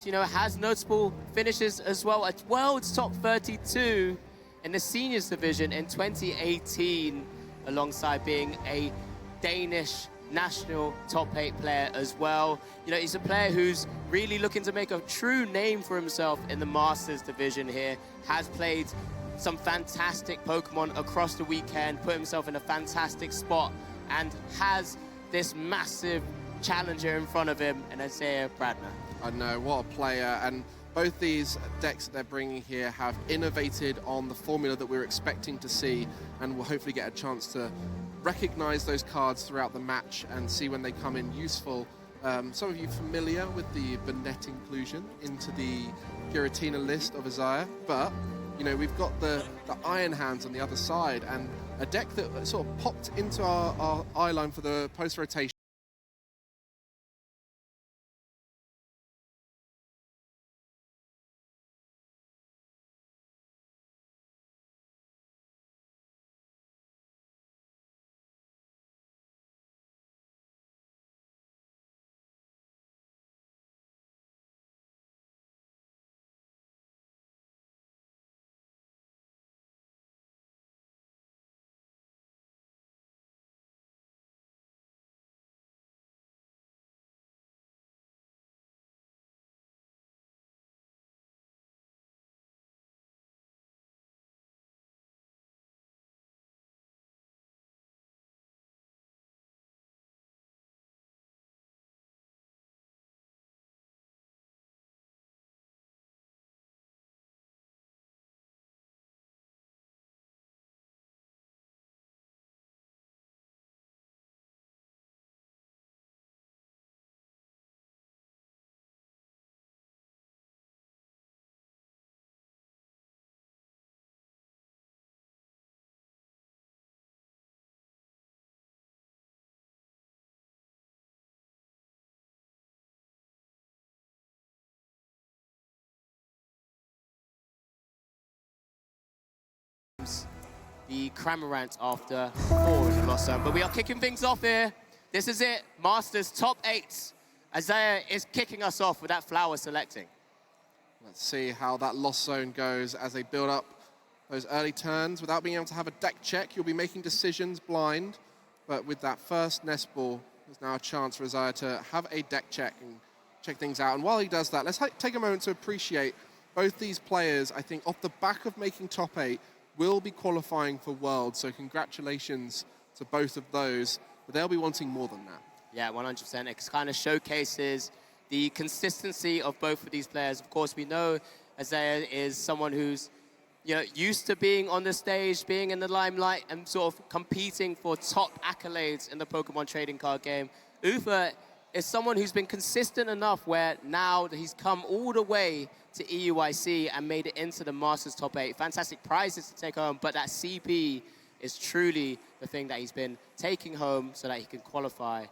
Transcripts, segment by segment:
you know, has notable finishes as well at World's Top 32 in the seniors division in 2018, alongside being a Danish national top 8 player as well. You know, he's a player who's really looking to make a true name for himself in the Masters division here, has played some fantastic Pokemon across the weekend, put himself in a fantastic spot, and has this massive challenger in front of him, and Isaiah Bradner. I know, what a player, and both these decks that they're bringing here have innovated on the formula that we're expecting to see, and we'll hopefully get a chance to recognize those cards throughout the match and see when they come in useful. Some of you familiar with the Burnett inclusion into the Giratina list of Isaiah, but you know, we've got the Iron Hands on the other side, and a deck that sort of popped into our eye line for the post-rotation. The Cramorant after 4 in the lost zone. But we are kicking things off here. This is it, Masters top 8. Isaiah is kicking us off with that flower selecting. Let's see how that lost zone goes as they build up those early turns. Without being able to have a deck check, you'll be making decisions blind. But with that first nest ball, there's now a chance for Isaiah to have a deck check and check things out. And while he does that, let's take a moment to appreciate both these players. I think off the back of making top 8, will be qualifying for Worlds, so congratulations to both of those, but they'll be wanting more than that. Yeah, 100%. It kind of showcases the consistency of both of these players. Of course, we know Isaiah is someone who's, you know, used to being on the stage, being in the limelight, and sort of competing for top accolades in the Pokemon trading card game. Uffe is someone who's been consistent enough where now he's come all the way to EUIC and made it into the Masters top 8. Fantastic prizes to take home, but that CP is truly the thing that he's been taking home so that he can qualify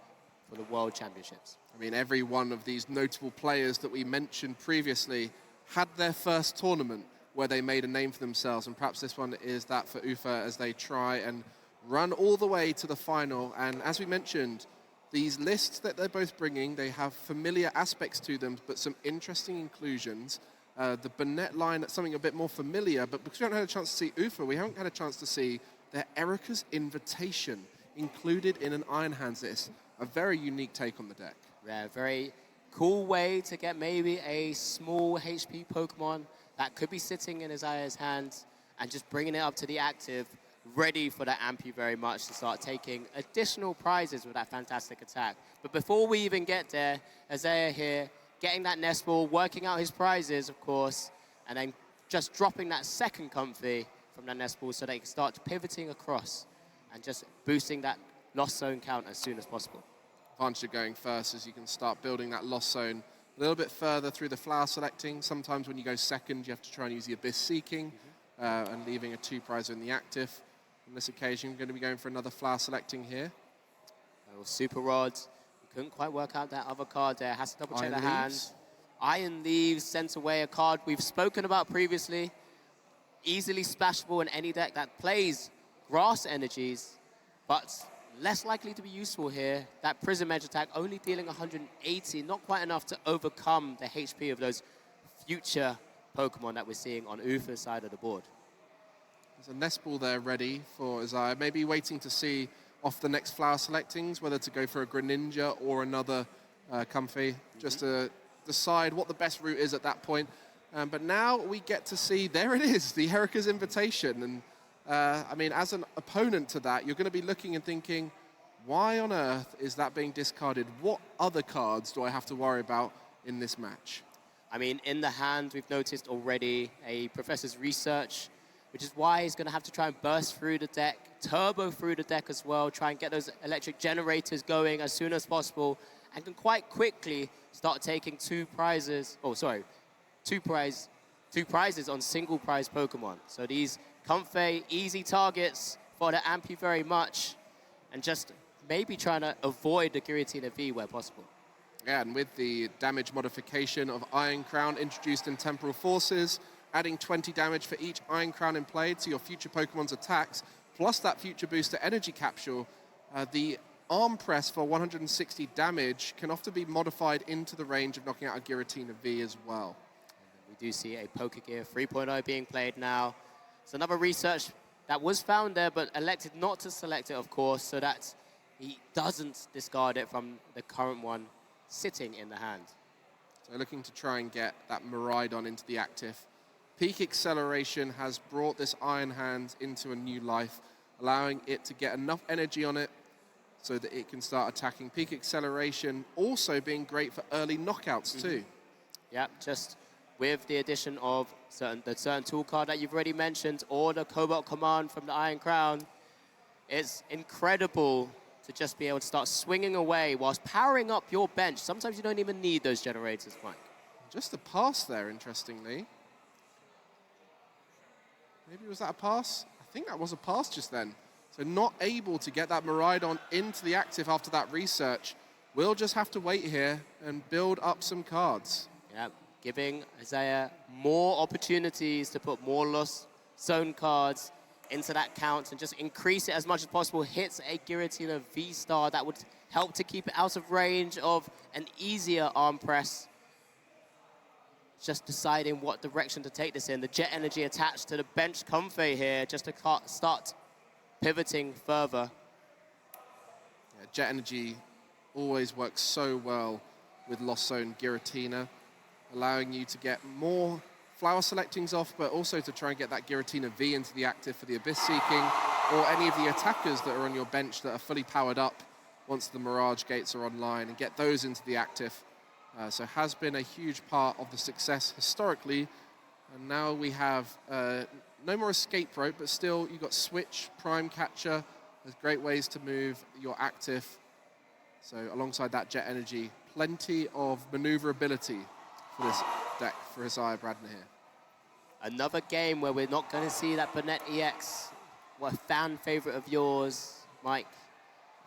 for the World Championships. I mean, every one of these notable players that we mentioned previously had their first tournament where they made a name for themselves, and perhaps this one is that for Uffe as they try and run all the way to the final. And as we mentioned, these lists that they're both bringing, they have familiar aspects to them, but some interesting inclusions. The Burnett line, that's something a bit more familiar, but because we haven't had a chance to see Uffe, we haven't had a chance to see their Erica's Invitation included in an Iron Hands list. A very unique take on the deck. Yeah, very cool way to get maybe a small HP Pokemon that could be sitting in Isaiah's hands and just bringing it up to the active, ready for that Ampu very much to start taking additional prizes with that fantastic attack. But before we even get there, Isaiah here, getting that nest ball, working out his prizes, of course, and then just dropping that second comfy from that nest ball so they can start pivoting across and just boosting that lost zone count as soon as possible. Advantage of going first is you can start building that lost zone a little bit further through the flower selecting. Sometimes when you go second, you have to try and use the Abyss Seeking and leaving a 2-prizer in the active. On this occasion, we're going to be going for another flower selecting here. Super Rods. Couldn't quite work out that other card there. Has to double check the hand. Iron Leaves sent away a card we've spoken about previously. Easily splashable in any deck that plays grass energies, but less likely to be useful here. That Prism Edge attack only dealing 180, not quite enough to overcome the HP of those future Pokemon that we're seeing on Uffe's side of the board. There's a nest ball there ready for Isaiah, maybe waiting to see off the next flower selectings, whether to go for a Greninja or another Comfey, just to decide what the best route is at that point. But now we get to see, there it is, the Erika's Invitation. And I mean, as an opponent to that, you're going to be looking and thinking, why on earth is that being discarded? What other cards do I have to worry about in this match? I mean, in the hand, we've noticed already a Professor's Research, which is why he's going to have to try and burst through the deck, turbo through the deck as well, try and get those electric generators going as soon as possible, and can quite quickly start taking two prizes on single prize Pokemon. So these Comfey, easy targets for the Ampy very much, and just maybe trying to avoid the Giratina V where possible. Yeah, and with the damage modification of Iron Crown introduced in Temporal Forces, adding 20 damage for each Iron Crown in play to your future Pokemon's attacks, plus that future booster Energy Capsule, the Arm Press for 160 damage can often be modified into the range of knocking out a Giratina V as well. We do see a Pokegear 3.0 being played now. It's another research that was found there, but elected not to select it, of course, so that he doesn't discard it from the current one sitting in the hand. So looking to try and get that Miraidon into the active. Peak Acceleration has brought this Iron Hand into a new life, allowing it to get enough energy on it so that it can start attacking. Peak Acceleration also being great for early knockouts too. Yeah, just with the addition of the certain tool card that you've already mentioned, or the Cobalt Command from the Iron Crown, it's incredible to just be able to start swinging away whilst powering up your bench. Sometimes you don't even need those generators, Mike. Just a pass there, interestingly. Maybe was that a pass? I think that was a pass just then. So not able to get that Miraidon into the active after that research. We'll just have to wait here and build up some cards. Yeah, giving Isaiah more opportunities to put more Lost Zone cards into that count and just increase it as much as possible. Hits a Giratina V-Star that would help to keep it out of range of an easier arm press. Just deciding what direction to take this in. The Jet Energy attached to the bench Comfey here just to start pivoting further. Yeah, Jet Energy always works so well with Lost Zone Giratina, allowing you to get more flower selectings off, but also to try and get that Giratina V into the active for the Abyss Seeking, or any of the attackers that are on your bench that are fully powered up once the Mirage Gates are online, and get those into the active. So has been a huge part of the success historically. And now we have no more escape rope, but still you've got Switch, Prime Catcher. There's great ways to move your active. So alongside that Jet Energy, plenty of maneuverability for this deck for Isaiah Bradner here. Another game where we're not going to see that Burnett EX, what a fan favorite of yours, Mike.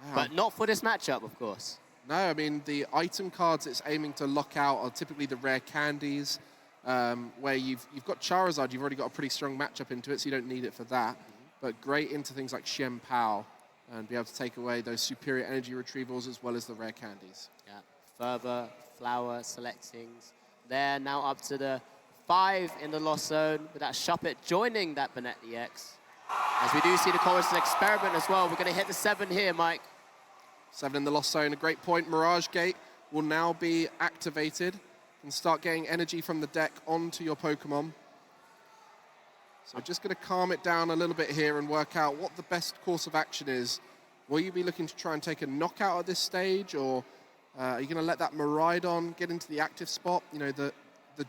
Wow. But not for this matchup, of course. No, I mean, the item cards it's aiming to lock out are typically the rare candies, where you've got Charizard, you've already got a pretty strong matchup into it, so you don't need it for that. But great into things like Shen Pao, and be able to take away those superior energy retrievals as well as the rare candies. Yeah, further flower selectings. They're now up to the 5 in the Lost Zone, with that Shuppet joining that Burnett EX. As we do see the Chorus Experiment as well, we're going to hit the 7 here, Mike. 7 in the Lost Zone, a great point. Mirage Gate will now be activated and start getting energy from the deck onto your Pokemon. So I'm just going to calm it down a little bit here and work out what the best course of action is. Will you be looking to try and take a knockout at this stage, or are you going to let that Miraidon get into the active spot? You know, the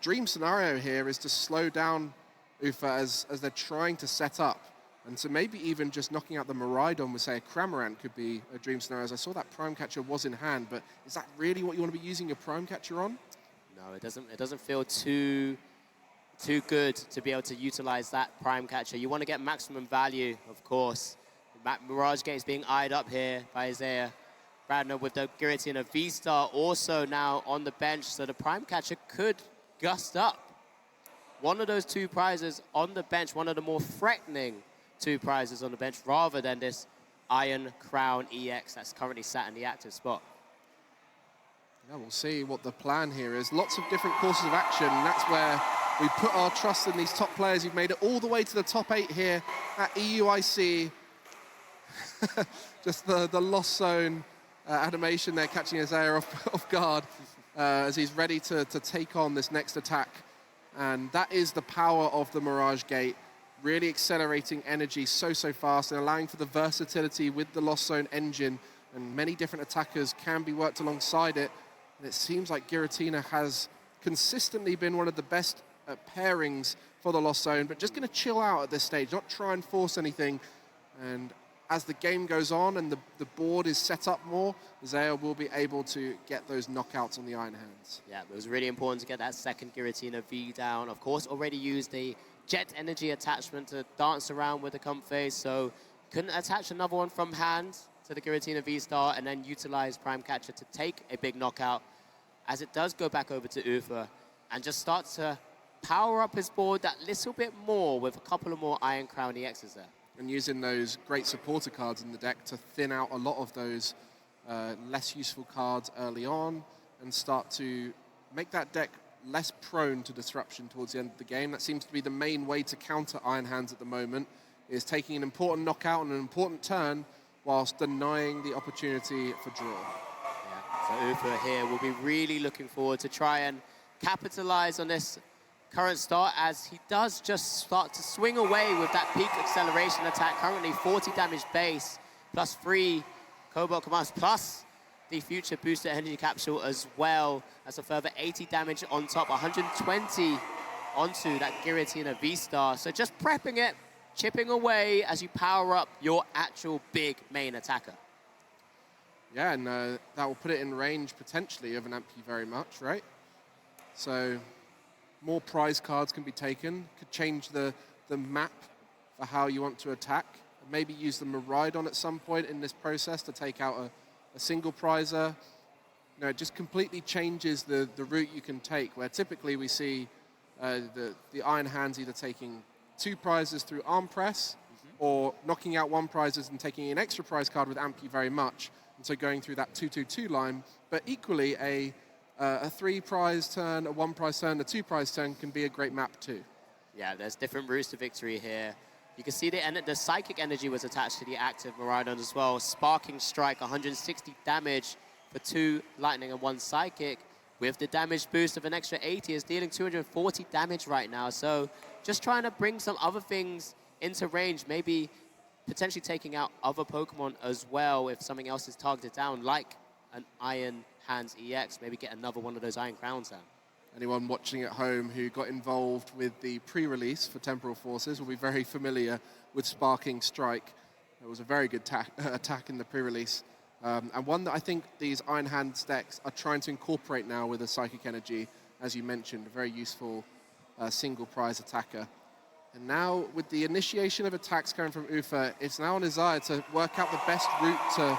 dream scenario here is to slow down Uffe as they're trying to set up. And so maybe even just knocking out the Miraidon with, say, a Cramorant could be a dream scenario. As I saw that Prime Catcher was in hand, but is that really what you want to be using your Prime Catcher on? No, it doesn't feel too good to be able to utilize that Prime Catcher. You want to get maximum value, of course. Mirage Gate is being eyed up here by Isaiah Bradner with the Giratina V-Star also now on the bench, so the Prime Catcher could gust up. One of those 2 prizes on the bench, one of the more threatening 2 prizes on the bench, rather than this Iron Crown EX that's currently sat in the active spot. Yeah, we'll see what the plan here is. Lots of different courses of action, and that's where we put our trust in these top players who've made it all the way to the top 8 here at EUIC. Just the lost zone animation there, catching Isaiah off guard as he's ready to take on this next attack. And that is the power of the Mirage Gate, really accelerating energy so fast and allowing for the versatility with the lost zone engine, and many different attackers can be worked alongside it. And it seems like Giratina has consistently been one of the best pairings for the lost zone, but just going to chill out at this stage, not try and force anything. And as the game goes on and the board is set up more, Isaiah will be able to get those knockouts on the Iron Hands. Yeah, it was really important to get that second Giratina V down. Of course, already used the jet energy attachment to dance around with the comp phase, so couldn't attach another one from hand to the Giratina V Star and then utilize Prime Catcher to take a big knockout, as it does go back over to Uffe and just starts to power up his board that little bit more with a couple of more Iron Crown EXs there. And using those great supporter cards in the deck to thin out a lot of those less useful cards early on and start to make that deck less prone to disruption towards the end of the game. That seems to be the main way to counter Iron Hands at the moment, is taking an important knockout and an important turn whilst denying the opportunity for draw. Yeah, so Uffe here will be really looking forward to try and capitalize on this current start, as he does just start to swing away with that peak acceleration attack. Currently 40 damage base, plus 3 Cobalt Commands, plus the future booster energy capsule as well, as a further 80 damage on top, 120 onto that Giratina V-Star. So just prepping it, chipping away as you power up your actual big main attacker. Yeah, and that will put it in range potentially of an Ampy very much, right? So more prize cards can be taken, could change the map for how you want to attack. Maybe use the Miraidon at some point in this process to take out a single prizer. You know, it just completely changes the route you can take, where typically we see the Iron Hands either taking 2 prizes through arm press or knocking out 1 prizes and taking an extra prize card with Ampy very much, and so going through that 2-2-2 line. But equally, a 3 prize turn, a 1 prize turn, a 2 prize turn can be a great map too. Yeah, there's different routes to victory here. You can see the Psychic Energy was attached to the active Miraidon as well. Sparking Strike, 160 damage for 2 Lightning and 1 Psychic. With the damage boost of an extra 80, is dealing 240 damage right now. So just trying to bring some other things into range, maybe potentially taking out other Pokemon as well if something else is targeted down, like an Iron Hands EX, maybe get another one of those Iron Crowns down. Anyone watching at home who got involved with the pre-release for Temporal Forces will be very familiar with Sparking Strike. It was a very good attack in the pre-release, and one that I think these Iron Hands decks are trying to incorporate now with a Psychic Energy, as you mentioned, a very useful single prize attacker. And now, with the initiation of attacks coming from Uffe, it's now on Isaiah to work out the best route to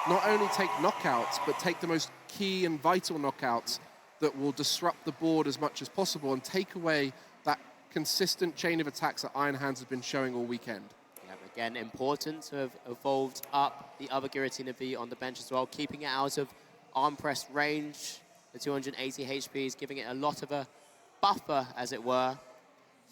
not only take knockouts, but take the most key and vital knockouts that will disrupt the board as much as possible and take away that consistent chain of attacks that Iron Hands have been showing all weekend. Yeah, again, important to have evolved up the other Giratina V on the bench as well, keeping it out of arm press range. The 280 HP is giving it a lot of a buffer, as it were,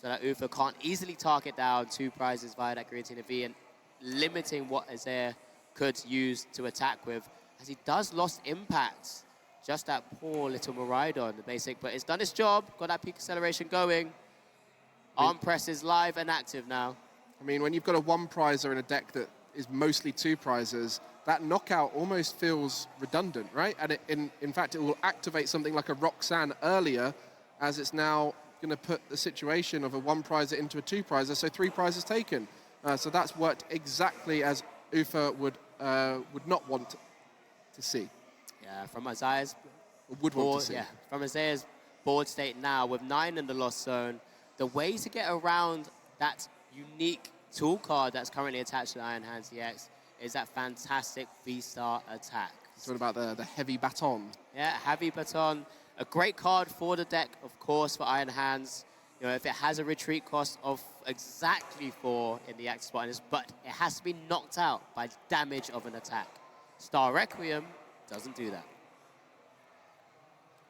so that Uffe can't easily target down 2 prizes via that Giratina V, and limiting what Isaiah could use to attack with, as he does lost impact. Just that poor little Miraidon, the basic, but it's done its job, got that peak acceleration going. Arm press is live and active now. I mean, when you've got a 1 prizer in a deck that is mostly 2 prizes, that knockout almost feels redundant, right? And in fact, it will activate something like a Roxanne earlier, as it's now going to put the situation of a 1 prizer into a 2 prizer, so 3 prizes taken. So that's worked exactly as Uffe would not want to see. Yeah, from Isaiah's would board, want to see. yeah, from Isaiah's board state now, with 9 in the lost zone, the way to get around that unique tool card that's currently attached to the Iron Hands EX is that fantastic V-Star attack. It's all about the heavy baton. Yeah, heavy baton. A great card for the deck, of course, for Iron Hands. You know, if it has a retreat cost of exactly 4 in the active spot, but it has to be knocked out by damage of an attack. Star Requiem doesn't do that.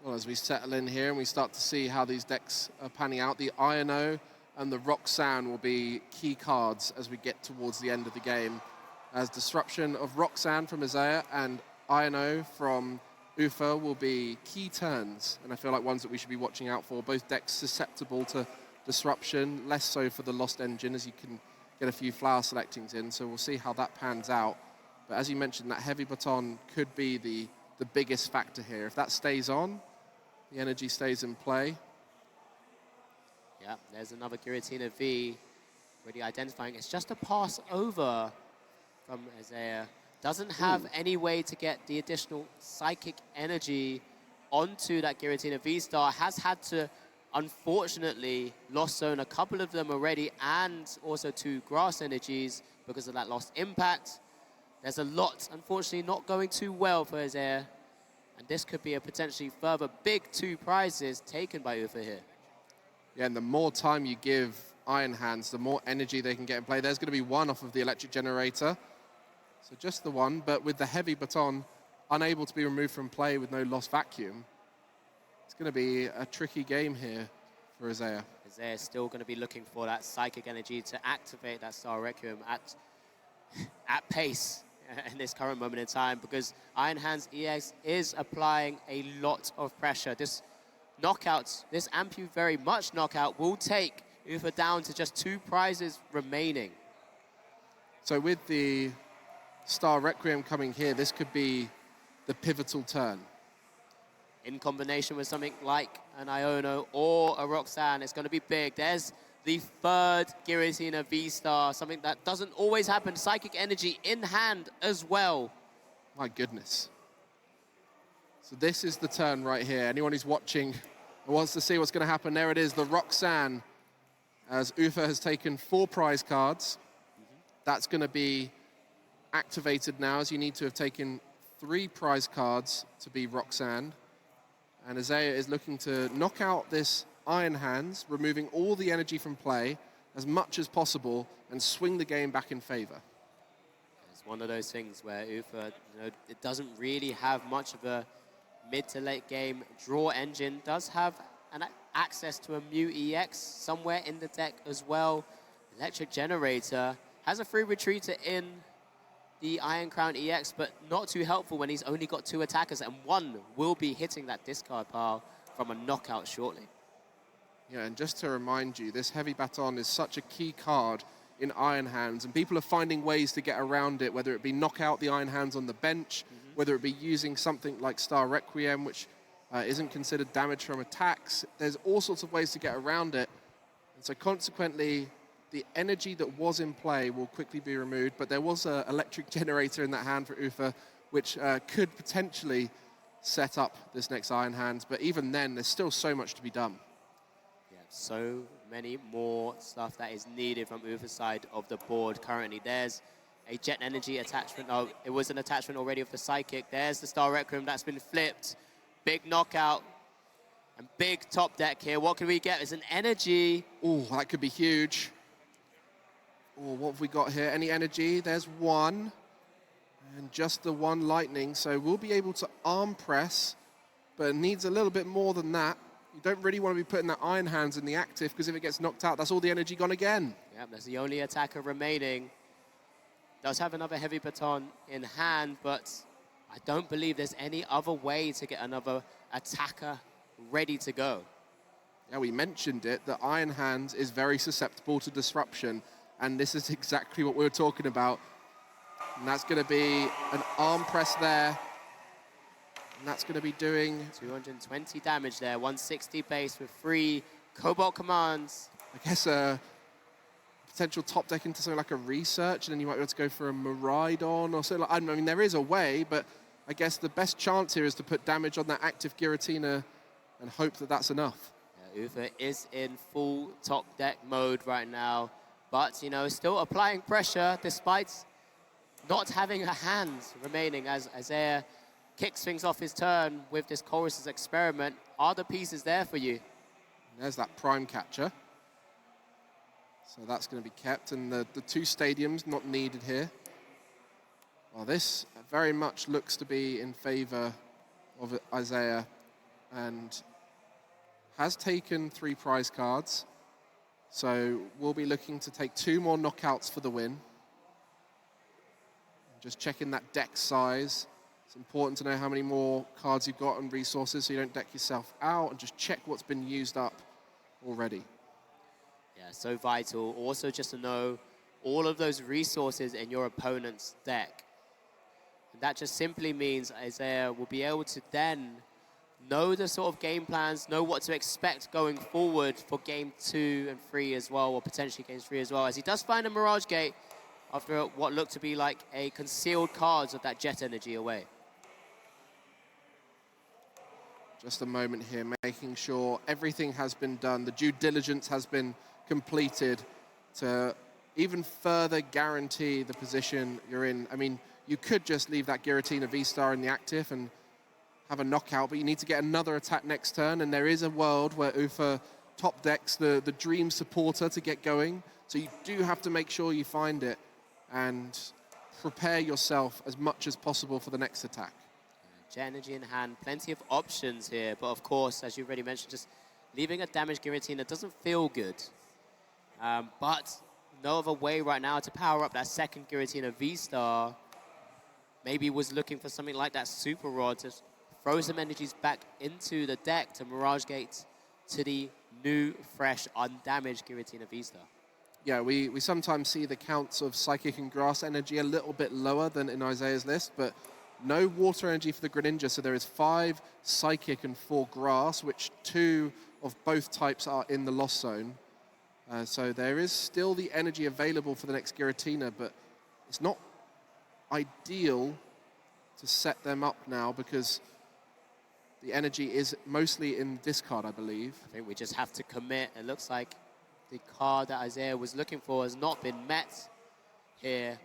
Well, as we settle in here and we start to see how these decks are panning out, the Io and the Roxanne will be key cards as we get towards the end of the game. As Disruption of Roxanne from Isaiah and Io from Uffe will be key turns, and I feel like ones that we should be watching out for. Both decks susceptible to disruption, less so for the Lost Engine, as you can get a few flower selectings in, so we'll see how that pans out. But as you mentioned, that heavy baton could be the biggest factor here. If that stays on, the energy stays in play. Yeah, there's another Giratina V, already identifying. It's just a pass over from Isaiah. Doesn't have any way to get the additional psychic energy onto that Giratina V-Star. Has had to, unfortunately, lost zone a couple of them already, and also 2 grass energies because of that lost impact. There's a lot, unfortunately, not going too well for Isaiah. And this could be a potentially further big 2 prizes taken by Uffe here. Yeah, and the more time you give Iron Hands, the more energy they can get in play. There's going to be 1 off of the electric generator. So just the 1, but with the heavy baton unable to be removed from play with no lost vacuum, it's going to be a tricky game here for Isaiah. Isaiah is still going to be looking for that psychic energy to activate that Star Requiem at pace in this current moment in time, because Iron Hands EX is applying a lot of pressure. This knockout, this Ampu very much knockout, will take Uffe down to just 2 prizes remaining. So with the Star Requiem coming here, this could be the pivotal turn. In combination with something like an Iono or a Roxanne, it's going to be big. There's the 3rd Giratina V-Star, something that doesn't always happen. Psychic energy in hand as well. My goodness. So this is the turn right here. Anyone who's watching and wants to see what's going to happen, there it is, the Roxanne, as Uffe has taken 4 prize cards. That's going to be activated now, as you need to have taken 3 prize cards to be Roxanne. And Isaiah is looking to knock out this Iron Hands, removing all the energy from play as much as possible and swing the game back in favor. It's one of those things where Uffe, it doesn't really have much of a mid to late game draw engine. Does have access to a Mew EX somewhere in the deck as well. Electric Generator has a free retreater in the Iron Crown EX, but not too helpful when he's only got 2 attackers, and 1 will be hitting that discard pile from a knockout shortly. Yeah, and just to remind you, this heavy baton is such a key card in Iron Hands, and people are finding ways to get around it, whether it be knock out the Iron Hands on the bench, whether it be using something like Star Requiem, which isn't considered damage from attacks. There's all sorts of ways to get around it. And so consequently, the energy that was in play will quickly be removed, but there was an electric generator in that hand for Uffe, which could potentially set up this next Iron Hands. But even then, there's still so much to be done. Yeah, so many more stuff that is needed from Uffe's side of the board currently. There's a Jet Energy attachment. Oh, it was an attachment already of the Psychic. There's the Star Requiem that's been flipped. Big knockout and big top deck here. What can we get? It's an energy. Oh, that could be huge. Oh, what have we got here? Any energy? There's 1. And just the 1 lightning. So we'll be able to arm press, but it needs a little bit more than that. You don't really want to be putting that Iron Hands in the active, because if it gets knocked out, that's all the energy gone again. Yeah, that's the only attacker remaining. Does have another heavy baton in hand, but I don't believe there's any other way to get another attacker ready to go. Yeah, we mentioned it, that Iron Hands is very susceptible to disruption, and this is exactly what we were talking about. And that's going to be an arm press there, and that's going to be doing 220 damage there, 160 base with 3 Cobalt commands. I guess potential top deck into something like a research, and then you might be able to go for a Miraidon or something. I mean, there is a way, but I guess the best chance here is to put damage on that active Giratina and hope that that's enough. Yeah, Uffe is in full top deck mode right now, but, you know, still applying pressure despite not having a hand remaining as Isaiah kicks things off his turn with this Chorus's Experiment. Are the pieces there for you? There's that prime catcher. So that's going to be kept, and the 2 stadiums not needed here. Well, this very much looks to be in favor of Isaiah, and has taken 3 prize cards. So we'll be looking to take 2 more knockouts for the win. Just checking that deck size. It's important to know how many more cards you've got and resources so you don't deck yourself out, and just check what's been used up already. Yeah, so vital. Also just to know all of those resources in your opponent's deck. And that just simply means Isaiah will be able to then know the sort of game plans, know what to expect going forward for game 2 and 3 as well, or potentially game 3 as well, as he does find a Mirage Gate after what looked to be like a concealed cards of that jet energy away. Just a moment here, making sure everything has been done, the due diligence has been completed to even further guarantee the position you're in. I mean, you could just leave that Giratina V-Star in the active and have a knockout, but you need to get another attack next turn, and there is a world where Uffe top decks the Dream Supporter to get going, so you do have to make sure you find it and prepare yourself as much as possible for the next attack. Jet energy in hand, plenty of options here, but of course, as you already mentioned, just leaving a damaged Giratina doesn't feel good. But no other way right now to power up that second Giratina V-Star. Maybe was looking for something like that Super Rod to throw some energies back into the deck to Mirage Gate to the new, fresh, undamaged Giratina V-Star. Yeah, we sometimes see the counts of Psychic and Grass energy a little bit lower than in Isaiah's list, but no water energy for the Greninja, so there is 5 Psychic and 4 Grass, which 2 of both types are in the Lost Zone. So there is still the energy available for the next Giratina, but it's not ideal to set them up now because the energy is mostly in discard, I believe. I think we just have to commit. It looks like the card that Isaiah was looking for has not been met here.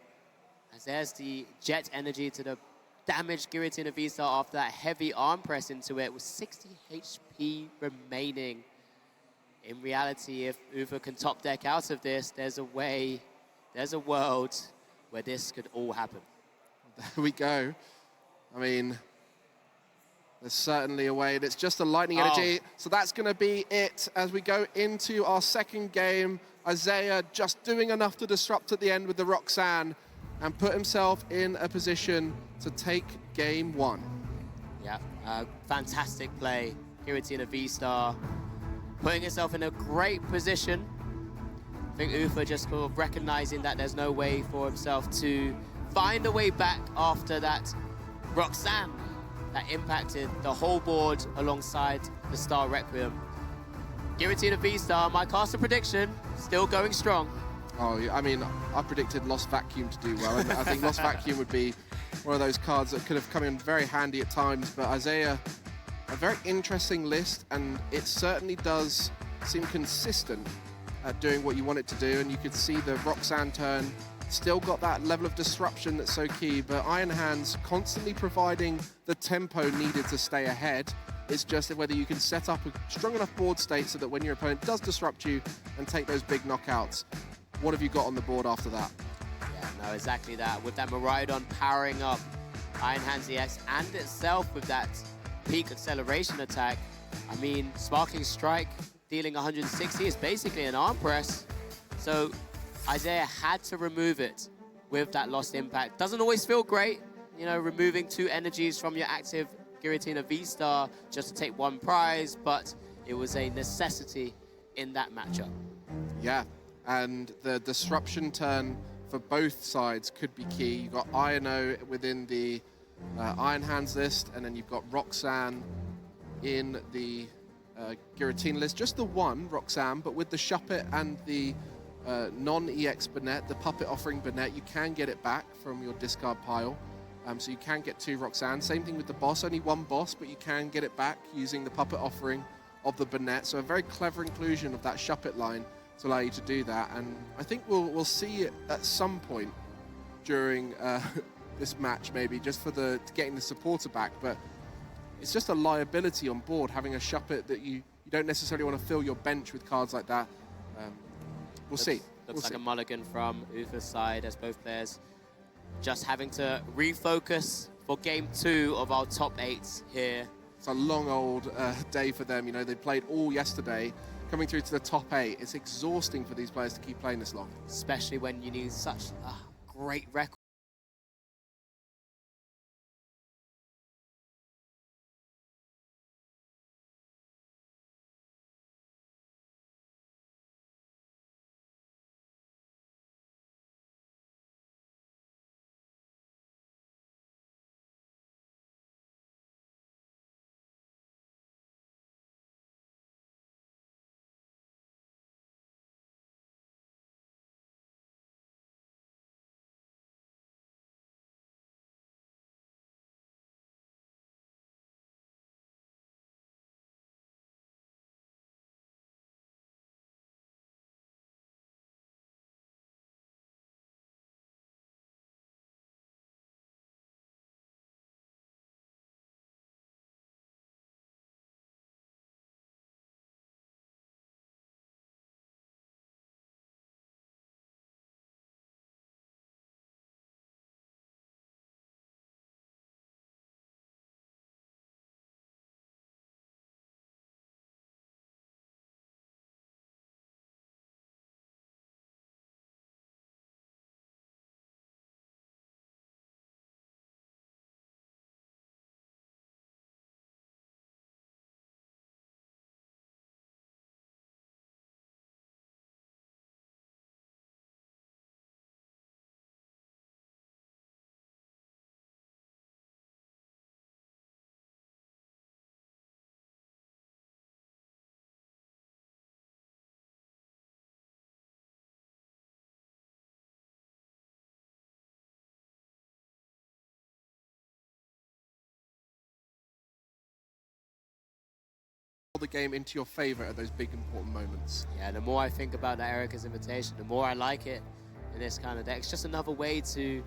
As there's the jet energy to the damaged Giratina V-Star after that heavy arm press into it with 60 HP remaining. In reality, if Uffe can top deck out of this, there's a way, there's a world where this could all happen. There we go. I mean, there's certainly a way. It's just a lightning energy. So that's going to be it as we go into our second game. Isaiah just doing enough to disrupt at the end with the Roxanne and put himself in a position to take game 1. Yeah, fantastic play. Giratina V-Star putting himself in a great position. I think Uffe just sort of recognizing that there's no way for himself to find a way back after that Roxanne that impacted the whole board alongside the Star Requiem. Giratina V-Star, my caster prediction, still going strong. Oh, I mean, I predicted Lost Vacuum to do well. I think Lost Vacuum would be one of those cards that could have come in very handy at times, but Isaiah, a very interesting list, and it certainly does seem consistent at doing what you want it to do, and you could see the Roxanne turn still got that level of disruption that's so key, but Iron Hands constantly providing the tempo needed to stay ahead. It's just whether you can set up a strong enough board state so that when your opponent does disrupt you and take those big knockouts, what have you got on the board after that? Yeah, no, exactly that. With that Miraidon powering up Iron Hands EX and itself with that peak acceleration attack, I mean, Sparkling Strike dealing 160 is basically an arm press. So Isaiah had to remove it with that lost impact. Doesn't always feel great, you know, removing 2 energies from your active Giratina V-Star just to take 1 prize, but it was a necessity in that matchup. Yeah, and the disruption turn for both sides could be key. You've got Iono within the Iron Hands list, and then you've got Roxanne in the Giratina list. Just the one, Roxanne, but with the Shuppet and the non-EX Burnett, the Puppet offering Burnett, you can get it back from your discard pile. So you can get 2 Roxanne. Same thing with the boss, only 1 boss, but you can get it back using the Puppet offering of the Burnett. So a very clever inclusion of that Shuppet line to allow you to do that. And I think we'll see it at some point during this match, maybe, just for getting the supporter back. But it's just a liability on board, having a Shuppet that you don't necessarily want to fill your bench with cards like that. We'll see. Looks like a mulligan from Uffe's side, as both players just having to refocus for game 2 of our top 8 here. It's a long old day for them. You know, they played all yesterday. Coming through to the top 8, it's exhausting for these players to keep playing this long. Especially when you need such a great record. The game into your favor at those big important moments. Yeah, the more I think about that Erica's invitation, the more I like it in this kind of deck. It's just another way to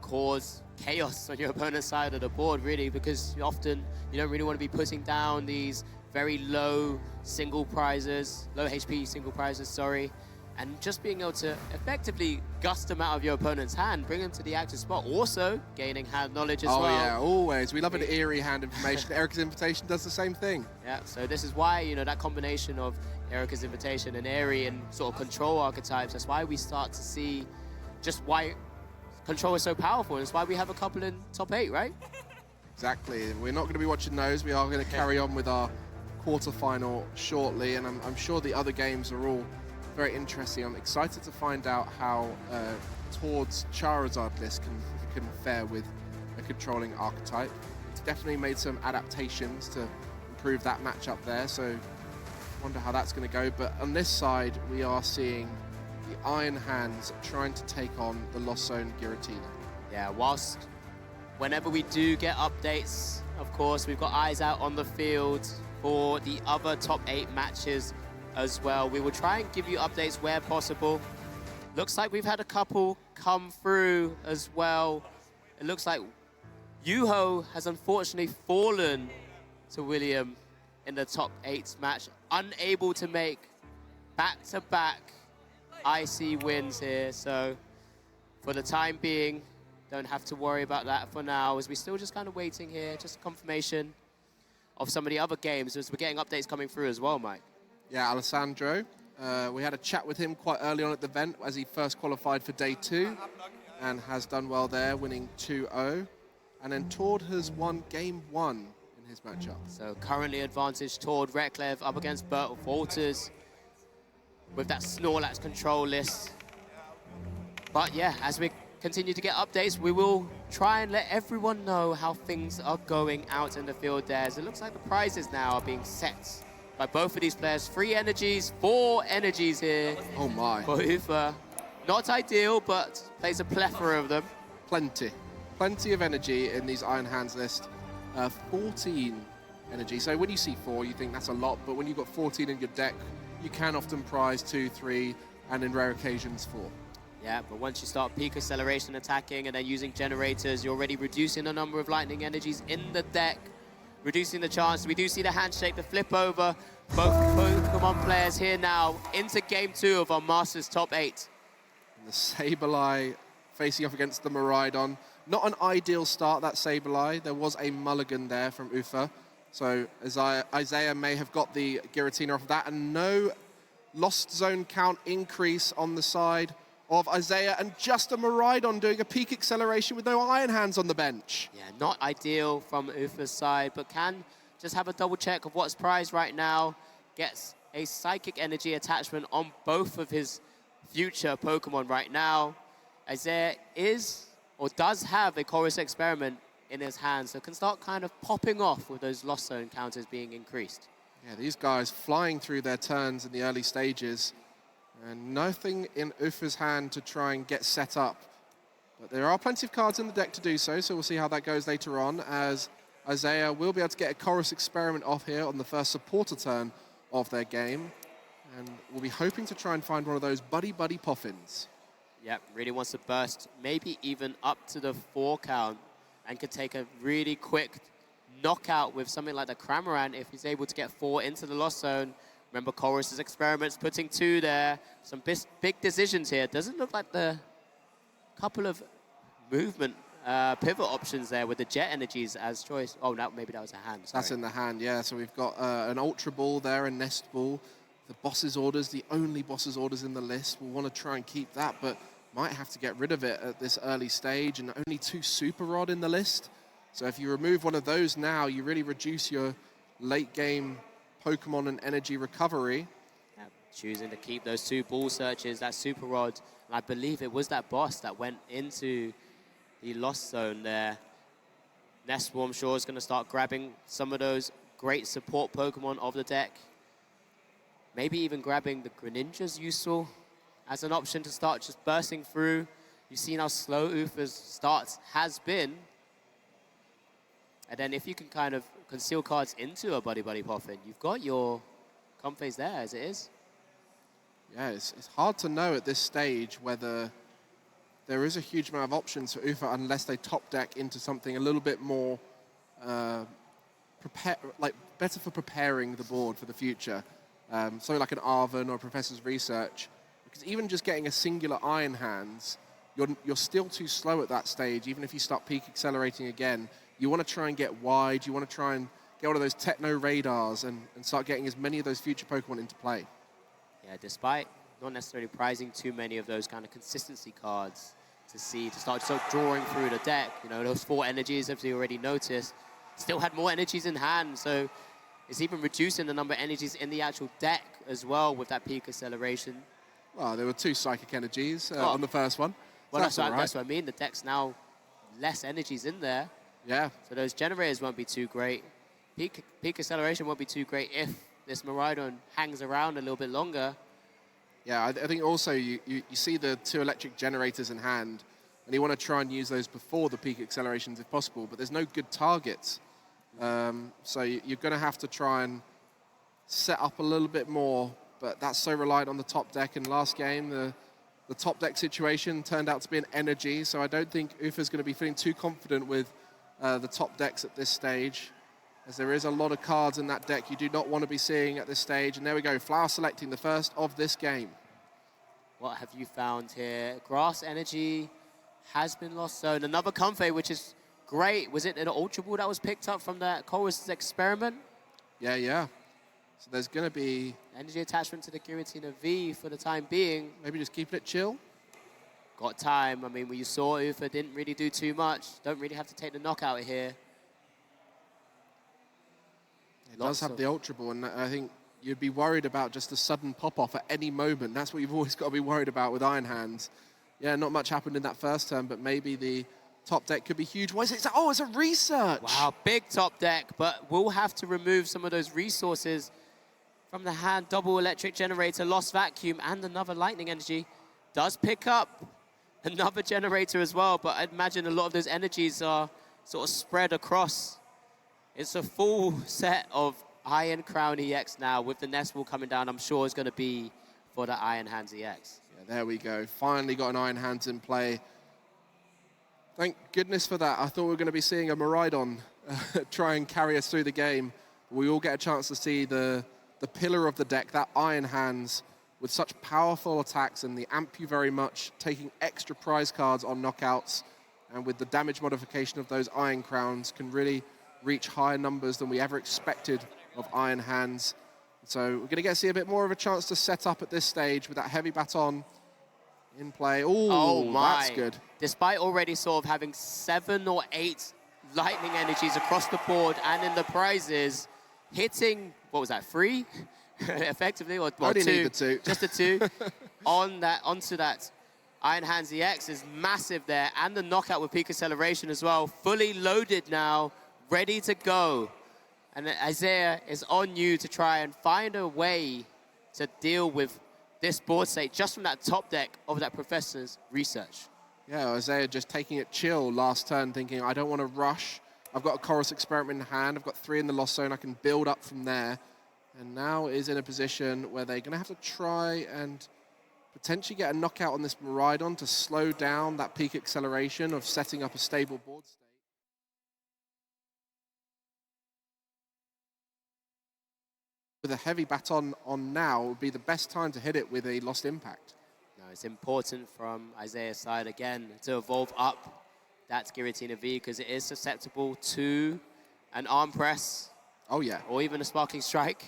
cause chaos on your opponent's side of the board, really, because often you don't really want to be putting down these very low single prizes, low HP single prizes, sorry, and just being able to effectively gust them out of your opponent's hand, bring them to the active spot, also gaining hand knowledge as well. Oh yeah, always. We love an eerie hand information. Erica's invitation does the same thing. Yeah, so this is why, you know, that combination of Erica's invitation and airy and sort of control archetypes, that's why we start to see just why control is so powerful, and it's why we have a couple in top 8, right? Exactly. We're not going to be watching those. We are going to carry on with our quarterfinal shortly, and I'm sure the other games are all very interesting. I'm excited to find out how Tord's Charizard list can fare with a controlling archetype. It's definitely made some adaptations to improve that matchup there, so I wonder how that's going to go. But on this side, we are seeing the Iron Hands trying to take on the Lost Zone Giratina. Yeah, whilst whenever we do get updates, of course, we've got eyes out on the field for the other top 8 matches as well. We will try and give you updates where possible. Looks like we've had a couple come through as well. It looks like Yuho has unfortunately fallen to William in the top 8 match, unable to make back-to-back IC wins here. So for the time being, don't have to worry about that for now, as we're still just kind of waiting here, just confirmation of some of the other games, as we're getting updates coming through as well, Mike. Yeah, Alessandro. We had a chat with him quite early on at the event as he first qualified for day 2 and has done well there, winning 2-0. And then Tord has won game 1 in his matchup. So currently advantage Tord Reklev up against Bert Walters with that Snorlax control list. But yeah, as we continue to get updates, we will try and let everyone know how things are going out in the field there. As it looks like the prizes now are being set by both of these players. 3 energies, 4 energies here. Oh my. For Uffe. Not ideal, but plays a plethora of them. Plenty of energy in these Iron Hands list. 14 energy. So when you see 4, you think that's a lot, but when you've got 14 in your deck, you can often prize 2, 3, and in rare occasions 4. Yeah, but once you start peak acceleration attacking and then using generators, you're already reducing the number of lightning energies in the deck. reducing the chance. We do see the handshake, the flip over. Both Pokemon players here now into game 2 of our Masters Top 8. And the Sableye facing off against the Miraidon. Not an ideal start, that Sableye. There was a mulligan there from Uffe. So Isaiah may have got the Giratina off of that, and no lost zone count increase on the side of Isaiah, and just a Miraidon doing a peak acceleration with no Iron Hands on the bench. Yeah, not ideal from Uffe's side, but can just have a double check of what's prized right now. Gets a Psychic Energy attachment on both of his future Pokemon right now. Isaiah is, or does have, a Chorus Experiment in his hand, so can start kind of popping off with those Lost Zone counters being increased. Yeah, these guys flying through their turns in the early stages, and nothing in Uffe's hand to try and get set up. But there are plenty of cards in the deck to do so, so we'll see how that goes later on, as Isaiah will be able to get a Chorus Experiment off here on the first supporter turn of their game, and we'll be hoping to try and find one of those buddy-buddy Poffins. Yep, really wants to burst, maybe even up to the 4 count, and could take a really quick knockout with something like the Cramorant if he's able to get 4 into the Lost Zone. Remember Chorus's experiments, putting 2 there. Some big decisions here. Doesn't look like the couple of movement pivot options there with the Jet Energies as choice. Oh, no, maybe that was a hand. Sorry. That's in the hand, yeah. So we've got an Ultra Ball there, a Nest Ball. The boss's orders, the only boss's orders in the list. We'll want to try and keep that, but might have to get rid of it at this early stage, and only 2 Super Rod in the list. So if you remove one of those now, you really reduce your late game Pokemon and energy recovery. Yeah, choosing to keep those 2 Ball Searches, that Super Rod, and I believe it was that boss that went into the Lost Zone there. Nest Swarm sure is going to start grabbing some of those great support Pokemon of the deck. Maybe even grabbing the Greninja's useful as an option to start just bursting through. You've seen how slow Uffe's start has been. And then if you can kind of conceal cards into a Buddy Poffin, you've got your Comfeys there as it is. Yeah, it's hard to know at this stage whether there is a huge amount of options for Uffe unless they top deck into something a little bit more better for preparing the board for the future. So like an Arven or a Professor's Research, because even just getting a singular Iron Hands, you're still too slow at that stage. Even if you start peak accelerating again, you want to try and get wide. You want to try and get one of those Techno Radars and start getting as many of those future Pokemon into play. Yeah, despite not necessarily prizing too many of those kind of consistency cards to start drawing through the deck. You know, those 4 energies, as you already noticed, still had more energies in hand, so it's even reducing the number of energies in the actual deck as well with that peak acceleration. Well, there were 2 Psychic Energies on the first one. Well, that's what I mean. The deck's now less energies in there. Yeah. So those generators won't be too great. Peak acceleration won't be too great if this Miraidon hangs around a little bit longer. Yeah, I think also you see the 2 electric generators in hand, and you want to try and use those before the peak accelerations if possible, but there's no good targets. So you're going to have to try and set up a little bit more, but that's so reliant on the top deck. In last game, the top deck situation turned out to be an energy, so I don't think Uffe's going to be feeling too confident with the top decks at this stage, as there is a lot of cards in that deck you do not want to be seeing at this stage. And there we go, Flower selecting the first of this game. What have you found here? Grass Energy has been lost zone. Another Comfey, which is great. Was it an Ultra Ball that was picked up from that Chorus experiment? Yeah. So there's going to be energy attachment to the Giratina V for the time being. Maybe just keeping it chill. Got time. I mean, when you saw Uffe didn't really do too much. Don't really have to take the knockout here. It does have the Ultra Ball, and I think you'd be worried about just a sudden pop-off at any moment. That's what you've always got to be worried about with Iron Hands. Yeah, not much happened in that first turn, but maybe the top deck could be huge. What is it? Oh, it's a research. Wow, big top deck, but we'll have to remove some of those resources from the hand. Double electric generator, lost vacuum, and another lightning energy. Does pick up another generator as well, but I'd imagine a lot of those energies are sort of spread across. It's a full set of Iron Crown EX now with the Nest Ball coming down. I'm sure it's going to be for the Iron Hands EX. Yeah, there we go. Finally got an Iron Hands in play. Thank goodness for that. I thought we were going to be seeing a Miraidon try and carry us through the game. We all get a chance to see the pillar of the deck, that Iron Hands, with such powerful attacks, and the Ampu very much taking extra prize cards on knockouts, and with the damage modification of those Iron Crowns can really reach higher numbers than we ever expected of Iron Hands. So we're going to get to see a bit more of a chance to set up at this stage with that Heavy Baton in play. Ooh, oh my. That's good. Despite already sort of having 7 or 8 lightning energies across the board and in the prizes, hitting, what was that, 3? Effectively, or well, Only 2, need the 2. just a 2, onto that Iron Hands EX is massive there, and the knockout with peak acceleration as well, fully loaded now, ready to go. And Isaiah is on you to try and find a way to deal with this board state just from that top deck of that Professor's research. Yeah, Isaiah just taking it chill last turn, thinking, I don't want to rush. I've got a Chorus Experiment in hand. I've got 3 in the Lost Zone. I can build up from there. And now is in a position where they're going to have to try and potentially get a knockout on this Miraidon to slow down that peak acceleration of setting up a stable board state. With a Heavy Baton on now would be the best time to hit it with a Lost Impact. No, it's important from Isaiah's side again to evolve up that Giratina V, because it is susceptible to an arm press. Oh yeah. Or even a Sparkling Strike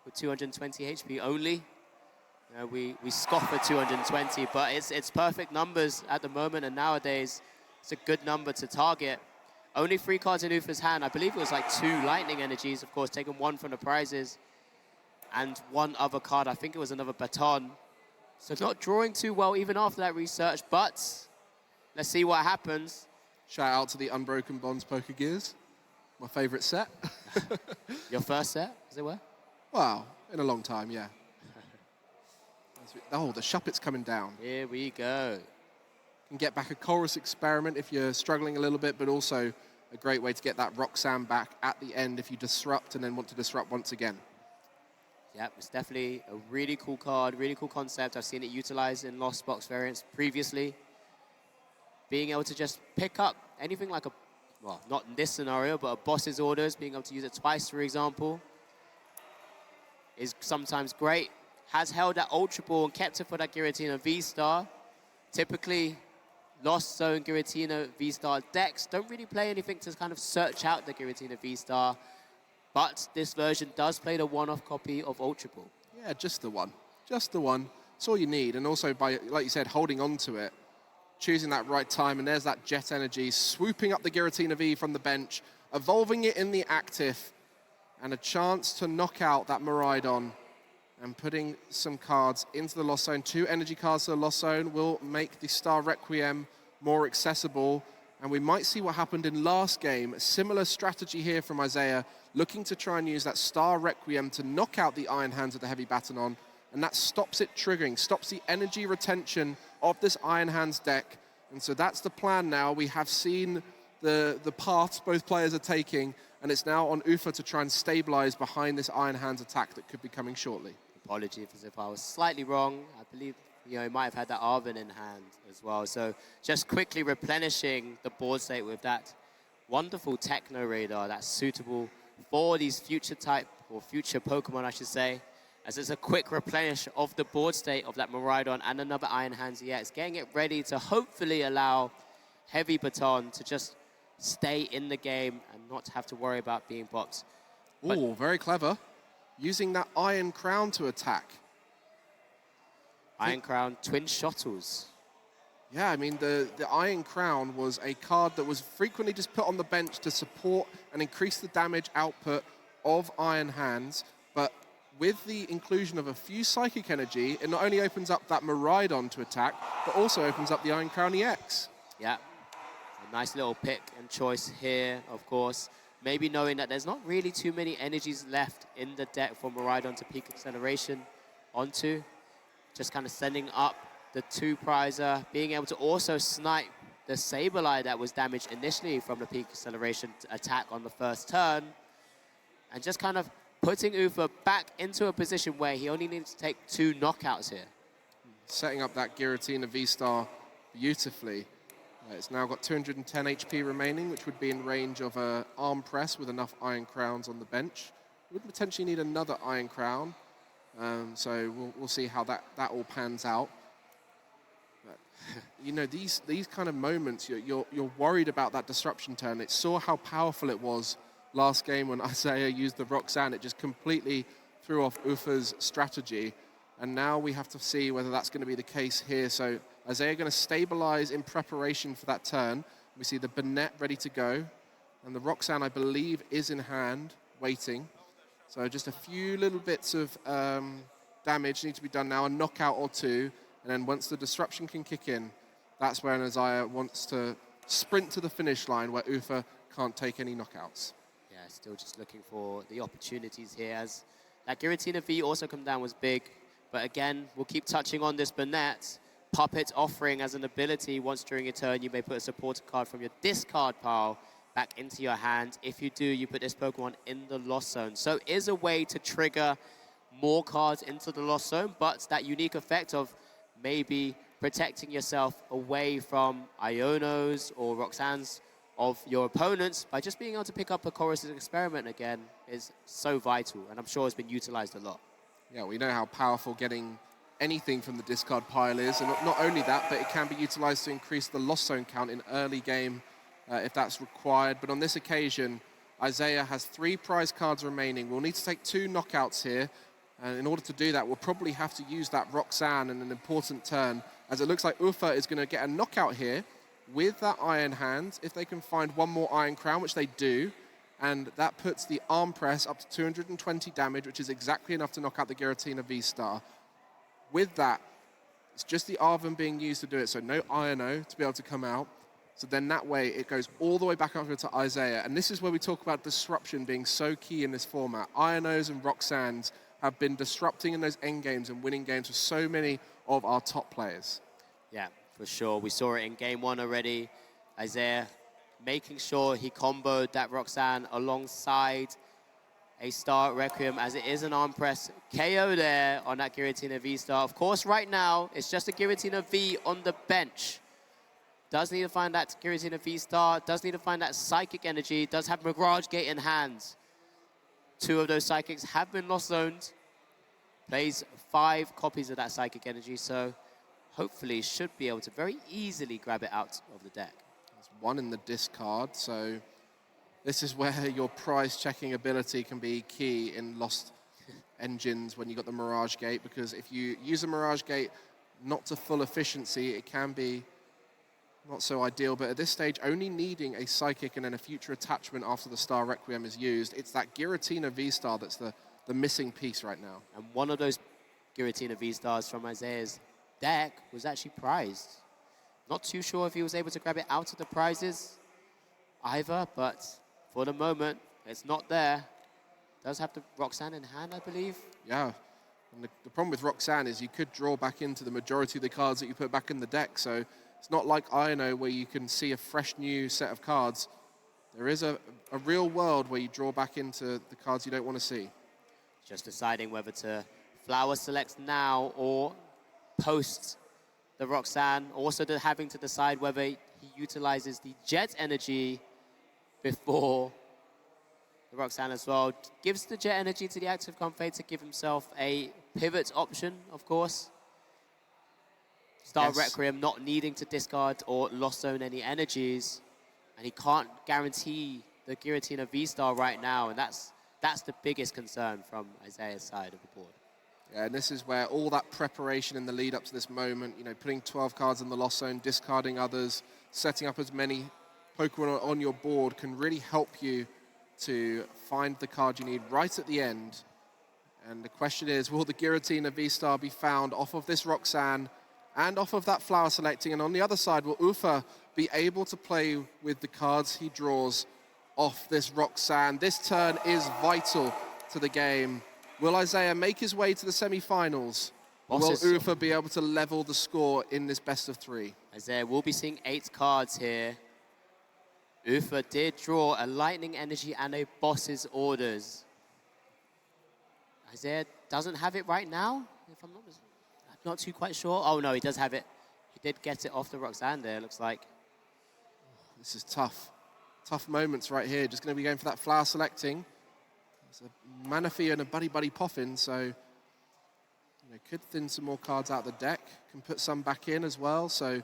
with 220 HP only. You know, we scoff at 220, but it's perfect numbers at the moment, and nowadays it's a good number to target. Only 3 cards in Uffe's hand. I believe it was like 2 lightning energies, of course, taking 1 from the prizes, and 1 other card. I think it was another baton. So not drawing too well even after that research, but let's see what happens. Shout out to the Unbroken Bonds Poker Gears, my favorite set. Your first set, as it were? Well, in a long time, yeah. Oh, the Shuppet's coming down. Here we go. You can get back a Chorus Experiment if you're struggling a little bit, but also a great way to get that Roxanne back at the end if you disrupt and then want to disrupt once again. Yep, it's definitely a really cool card, really cool concept. I've seen it utilized in Lost Box variants previously. Being able to just pick up anything like a, well, not in this scenario, but a boss's orders, being able to use it twice, for example, is sometimes great. Has held that Ultra Ball and kept it for that Giratina V-Star. Typically, Lost Zone Giratina V-Star decks don't really play anything to kind of search out the Giratina V-Star, but this version does play the one-off copy of Ultra Ball. Yeah, just the one. Just the one. It's all you need. And also, by, like you said, holding on to it, choosing that right time, and there's that Jet Energy, swooping up the Giratina V from the bench, evolving it in the active, and a chance to knock out that Miraidon, and putting some cards into the Lost Zone. 2 energy cards to the Lost Zone will make the Star Requiem more accessible. And we might see what happened in last game. A similar strategy here from Isaiah, looking to try and use that Star Requiem to knock out the Iron Hands with the Heavy Baton on. And that stops it triggering, stops the energy retention of this Iron Hands deck. And so that's the plan now. We have seen the paths both players are taking, and it's now on Uffe to try and stabilize behind this Iron Hands attack that could be coming shortly. Apologies if I was slightly wrong. I believe, you know, he might have had that Arvin in hand as well. So just quickly replenishing the board state with that wonderful Techno Radar that's suitable for these future type, or future Pokemon, I should say, as it's a quick replenish of the board state of that Miraidon and another Iron Hands EX, getting it ready to hopefully allow Heavy Baton to just stay in the game and not have to worry about being popped. Oh, very clever. Using that Iron Crown to attack. Iron Crown, Twin Shuttles. Yeah, I mean, the Iron Crown was a card that was frequently just put on the bench to support and increase the damage output of Iron Hands, but with the inclusion of a few Psychic Energy, it not only opens up that Miraidon to attack, but also opens up the Iron Crown EX. Yeah, a nice little pick and choice here, of course. Maybe knowing that there's not really too many energies left in the deck for Miraidon to peak acceleration onto. Just kind of sending up the 2-prizer, being able to also snipe the Sableye that was damaged initially from the peak acceleration attack on the first turn, and just kind of putting Uffe back into a position where he only needs to take 2 knockouts here. Setting up that Giratina V-Star beautifully. It's now got 210 HP remaining, which would be in range of an arm press with enough Iron Crowns on the bench. Would potentially need another Iron Crown, so we'll see how that all pans out. But, you know, these kind of moments, you're worried about that disruption turn. It saw how powerful it was last game when Isaiah used the Roxanne. It just completely threw off Uffe's strategy, and now we have to see whether that's going to be the case here. So Isaiah going to stabilize in preparation for that turn. We see the Burnett ready to go, and the Roxanne, I believe, is in hand, waiting. So just a few little bits of damage need to be done now, a knockout or two, and then once the disruption can kick in, that's when Isaiah wants to sprint to the finish line where Uffe can't take any knockouts. Yeah, still just looking for the opportunities here, as that Giratina V also come down was big. But again, we'll keep touching on this Burnett. Puppet offering as an ability, once during your turn, you may put a supporter card from your discard pile back into your hand. If you do, you put this Pokemon in the lost zone. So it is a way to trigger more cards into the lost zone, but that unique effect of maybe protecting yourself away from Ionos or Roxannes of your opponents by just being able to pick up a Chorus's Experiment again is so vital, and I'm sure it's been utilized a lot. Yeah, we know how powerful getting anything from the discard pile is, and not only that, but it can be utilized to increase the lost zone count in early game if that's required. But on this occasion, Isaiah has 3 prize cards remaining. We'll need to take 2 knockouts here, and in order to do that, we'll probably have to use that Roxanne in an important turn, as it looks like Uffe is going to get a knockout here with that Iron Hand, if they can find one more Iron Crown, which they do, and that puts the arm press up to 220 damage, which is exactly enough to knock out the Giratina V-Star. With that, it's just the Arven being used to do it, so no Iono to be able to come out. So then that way, it goes all the way back over to Isaiah. And this is where we talk about disruption being so key in this format. Ionos and Roxannes have been disrupting in those end games and winning games for so many of our top players. Yeah, for sure. We saw it in game 1 already. Isaiah making sure he comboed that Roxanne alongside a Star Requiem, as it is an arm press KO there on that Giratina V-Star. Of course, right now, it's just a Giratina V on the bench. Does need to find that Giratina V-Star, does need to find that Psychic Energy, does have Mirage Gate in hand. 2 of those Psychics have been lost zoned. Plays 5 copies of that Psychic Energy, so hopefully should be able to very easily grab it out of the deck. There's 1 in the discard, so this is where your prize checking ability can be key in Lost Engines when you got the Mirage Gate, because if you use a Mirage Gate not to full efficiency, it can be not so ideal. But at this stage, only needing a Psychic and then a future attachment after the Star Requiem is used, it's that Giratina V-Star that's the missing piece right now. And one of those Giratina V-Stars from Isaiah's deck was actually prized. Not too sure if he was able to grab it out of the prizes either, but for the moment, it's not there. Does have the Roxanne in hand, I believe. Yeah, and the problem with Roxanne is you could draw back into the majority of the cards that you put back in the deck, so it's not like Iono where you can see a fresh new set of cards. There is a real world where you draw back into the cards you don't want to see. Just deciding whether to Flower Select now or post the Roxanne. Also having to decide whether he utilizes the Jet Energy before the Roxanne as well. Gives the Jet Energy to the active Comfey to give himself a pivot option, of course. Star Requiem not needing to discard or lost zone any energies. And he can't guarantee the Giratina V-Star right now, and that's the biggest concern from Isaiah's side of the board. Yeah, and this is where all that preparation in the lead up to this moment, you know, putting 12 cards in the lost zone, discarding others, setting up as many Pokemon on your board can really help you to find the card you need right at the end. And the question is, will the Giratina V-Star be found off of this Roxanne and off of that Flower Selecting? And on the other side, will Uffe be able to play with the cards he draws off this Roxanne? This turn is vital to the game. Will Isaiah make his way to the semi-finals? Or will Uffe be able to level the score in this best of 3? Isaiah will be seeing 8 cards here. Uffe did draw a Lightning Energy and a Boss's Orders. Isaiah doesn't have it right now, if I'm not too quite sure. Oh no, he does have it. He did get it off the Roxanne there, looks like. This is tough. Tough moments right here. Just going to be going for that flower selecting. There's a Manaphy and a Buddy Buddy Poffin, so could thin some more cards out the deck. Can put some back in as well, so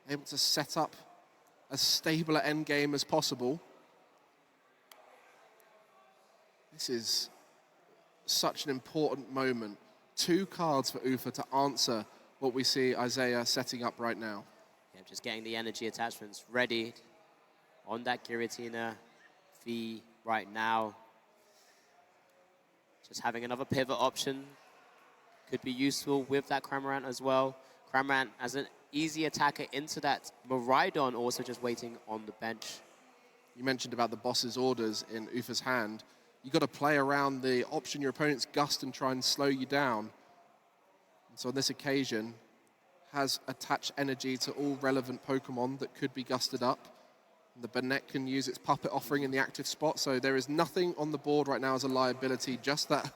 able to set up as stable an endgame as possible. This is such an important moment. 2 cards for Uffe to answer what we see Isaiah setting up right now. Yeah, just getting the energy attachments ready on that Giratina V right now. Just having another pivot option could be useful with that Cramorant as well. Cramorant as an easy attacker into that Miraidon, also just waiting on the bench. You mentioned about the boss's orders in Uffe's hand. You've got to play around the option your opponent's gust and try and slow you down. And so on this occasion, has attached energy to all relevant Pokemon that could be gusted up. And the Burnett can use its puppet offering in the active spot, so there is nothing on the board right now as a liability, just that.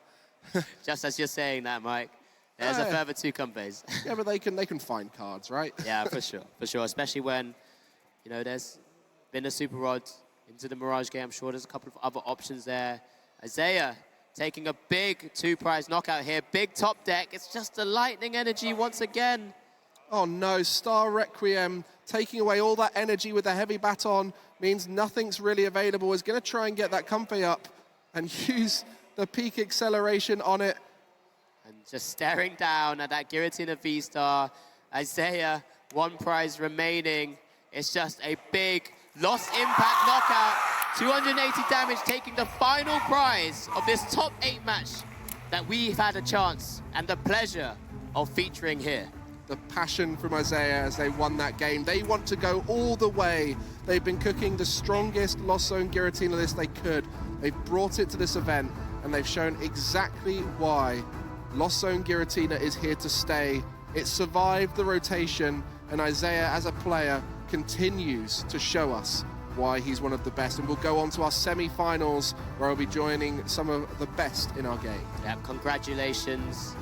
Just as you're saying that, Mike, there's a further 2 Combays. Yeah, but they can find cards, right? Yeah, for sure, especially when, there's been a Super Rod into the Mirage game. I'm sure there's a couple of other options there. Isaiah taking a big 2-prize knockout here. Big top deck. It's just the lightning energy once again. Oh no, Star Requiem taking away all that energy with the heavy baton means nothing's really available. Is going to try and get that Comfey up and use the peak acceleration on it. And just staring down at that Giratina V-Star. Isaiah, 1 prize remaining. It's just a big lost impact knockout. 280 damage, taking the final prize of this top 8 match that we've had a chance and the pleasure of featuring here. The passion from Isaiah as they won that game. They want to go all the way. They've been cooking the strongest Lost Zone Giratina list they could. They've brought it to this event, and they've shown exactly why Lost Zone Giratina is here to stay. It survived the rotation, and Isaiah, as a player, continues to show us why he's one of the best. And we'll go on to our semi-finals, where I'll be joining some of the best in our game. Yeah, congratulations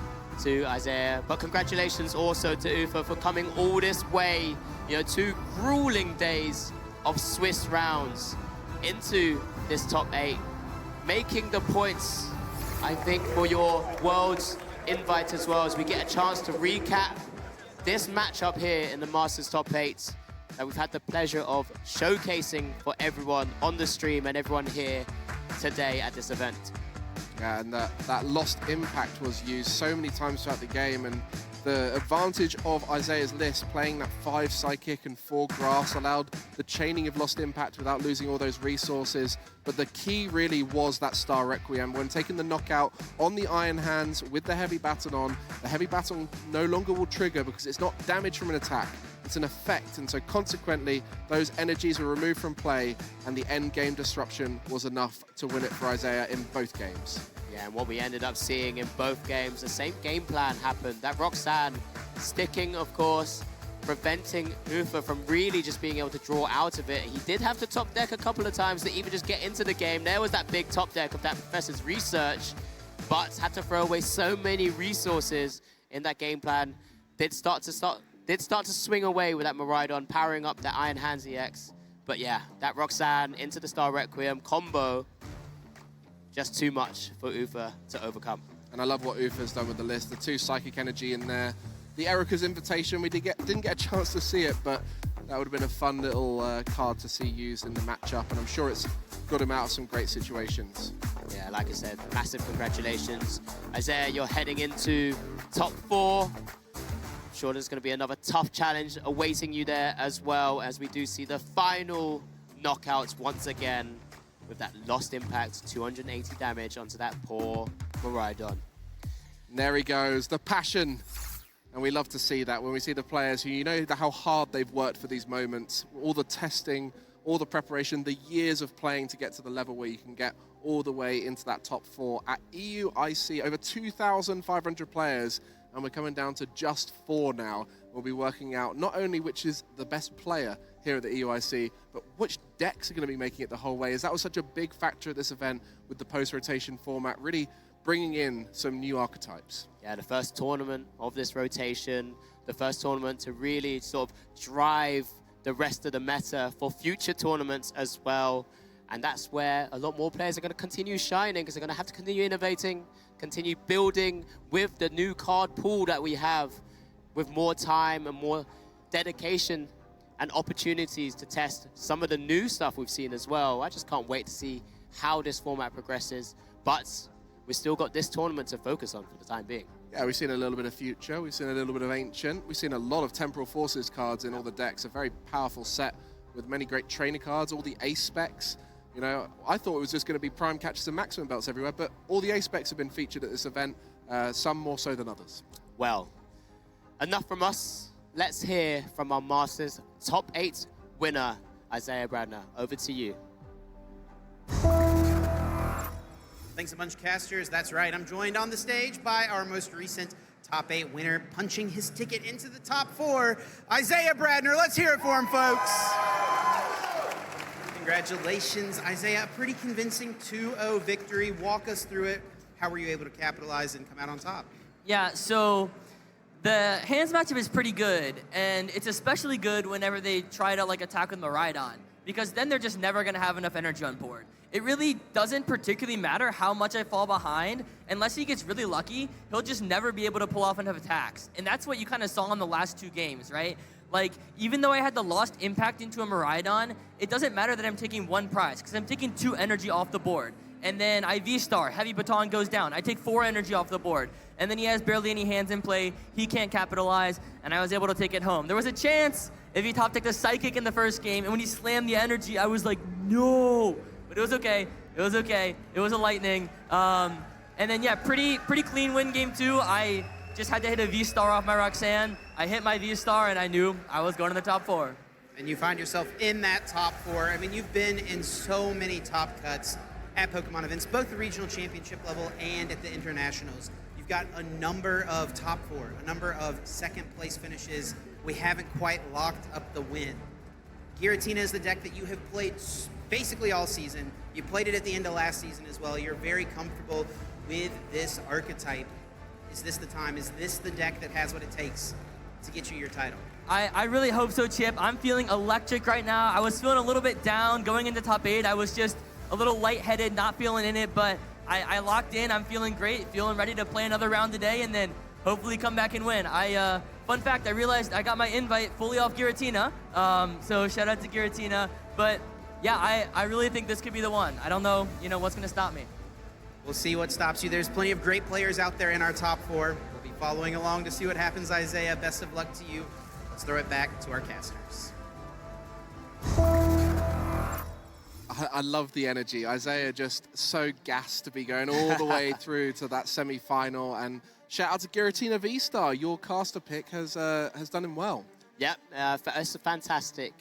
to Isaiah, but congratulations also to Uffe for coming all this way, 2 grueling days of Swiss rounds into this top 8, making the points, I think, for your Worlds invite as well, as we get a chance to recap this matchup here in the Masters Top 8 that we've had the pleasure of showcasing for everyone on the stream and everyone here today at this event. Yeah, and that lost impact was used so many times throughout the game, and the advantage of Isaiah's list, playing that 5 Psychic and 4 Grass, allowed the chaining of lost impact without losing all those resources. But the key really was that Star Requiem. When taking the knockout on the Iron Hands with the Heavy Baton on, the Heavy Baton no longer will trigger because it's not damage from an attack, it's an effect. And so consequently, those energies were removed from play, and the end game disruption was enough to win it for Isaiah in both games. Yeah, and what we ended up seeing in both games, the same game plan happened. That Roxanne sticking, of course, preventing Uffe from really just being able to draw out of it. He did have to top deck a couple of times to even just get into the game. There was that big top deck of that Professor's Research, but had to throw away so many resources in that game plan. Did start to swing away with that Miraidon, powering up that Iron Hands EX. But yeah, that Roxanne into the Star Requiem combo, just too much for Uffe to overcome. And I love what Uffe's done with the list. The 2 Psychic Energy in there. The Erica's Invitation, we didn't get a chance to see it, but that would have been a fun little card to see used in the matchup, and I'm sure it's got him out of some great situations. Yeah, like I said, massive congratulations. Isaiah, you're heading into top 4. I'm sure there's going to be another tough challenge awaiting you there as well, as we do see the final knockouts once again with that lost impact, 280 damage onto that poor Miraidon. And there he goes, the passion. And we love to see that when we see the players who, how hard they've worked for these moments, all the testing, all the preparation, the years of playing to get to the level where you can get all the way into that top 4. At EUIC, over 2,500 players, and we're coming down to just 4 now. We'll be working out not only which is the best player here at the EUIC, but which decks are going to be making it the whole way, as that was such a big factor at this event with the post-rotation format, really bringing in some new archetypes. Yeah, the first tournament of this rotation, the first tournament to really sort of drive the rest of the meta for future tournaments as well. And that's where a lot more players are going to continue shining, because they're going to have to continue innovating, continue building with the new card pool that we have, with more time and more dedication and opportunities to test some of the new stuff we've seen as well. I just can't wait to see how this format progresses, but we've still got this tournament to focus on for the time being. Yeah, we've seen a little bit of Future, we've seen a little bit of Ancient, we've seen a lot of Temporal Forces cards in all the decks, a very powerful set with many great trainer cards, all the ace specs. You know, I thought it was just going to be prime catches and maximum belts everywhere, but all the ace specs have been featured at this event, some more so than others. Well, enough from us. Let's hear from our Masters top 8 winner, Isaiah Bradner. Over to you. Thanks a bunch, casters. That's right. I'm joined on the stage by our most recent top 8 winner, punching his ticket into the top 4, Isaiah Bradner. Let's hear it for him, folks. Congratulations, Isaiah. A pretty convincing 2-0 victory. Walk us through it. How were you able to capitalize and come out on top? Yeah, so the hands matchup is pretty good, and it's especially good whenever they try to like attack with Miraidon, because then they're just never gonna have enough energy on board. It really doesn't particularly matter how much I fall behind. Unless he gets really lucky, he'll just never be able to pull off enough attacks. And that's what you kind of saw in the last 2 games, right? Like, even though I had the lost impact into a Miraidon, it doesn't matter that I'm taking 1 prize, because I'm taking 2 energy off the board. And then I V-Star, Heavy Baton goes down. I take 4 energy off the board. And then he has barely any hands in play. He can't capitalize, and I was able to take it home. There was a chance if he top-decked a Psychic in the first game, and when he slammed the energy, I was like, no! But it was okay. It was okay. It was a Lightning. And then, yeah, pretty clean win game 2. I just had to hit a V-Star off my Roxanne. I hit my V-Star, and I knew I was going to the top 4. And you find yourself in that top 4. I mean, you've been in so many top cuts at Pokemon events, both the regional championship level and at the internationals. You've got a number of top 4, a number of second place finishes. We haven't quite locked up the win. Giratina is the deck that you have played basically all season. You played it at the end of last season as well. You're very comfortable with this archetype. Is this the time? Is this the deck that has what it takes to get you your title? I really hope so, Chip. I'm feeling electric right now. I was feeling a little bit down going into top 8. I was just a little lightheaded, not feeling in it, but I locked in. I'm feeling great, feeling ready to play another round today, and then hopefully come back and win. Fun fact, I realized I got my invite fully off Giratina, so shout out to Giratina. But yeah, I really think this could be the one. I don't know, what's gonna stop me. We'll see what stops you. There's plenty of great players out there in our top 4. We'll be following along to see what happens, Isaiah. Best of luck to you. Let's throw it back to our casters. I love the energy. Isaiah just so gassed to be going all the way through to that semi-final. And shout out to Giratina V-Star. Your caster pick has done him well. Yep, it's a fantastic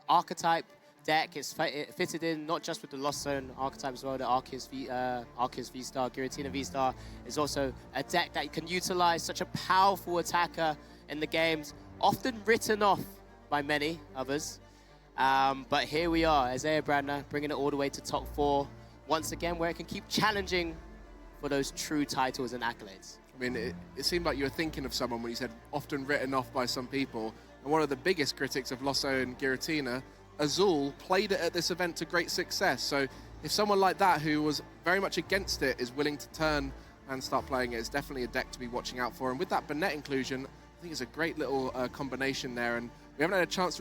archetype deck. It's fitted in not just with the Lost Zone archetype as well, the Arceus V-Star, Giratina V-Star is also a deck that you can utilize. Such a powerful attacker in the games, often written off by many others. But here we are, Isaiah Bradner bringing it all the way to top 4, once again, where it can keep challenging for those true titles and accolades. I mean, it seemed like you were thinking of someone when you said often written off by some people. And one of the biggest critics of Lost Zone Giratina, Azul, played it at this event to great success. So if someone like that, who was very much against it, is willing to turn and start playing it, it's definitely a deck to be watching out for. And with that Burnett inclusion, I think it's a great little combination there. And we haven't had a chance to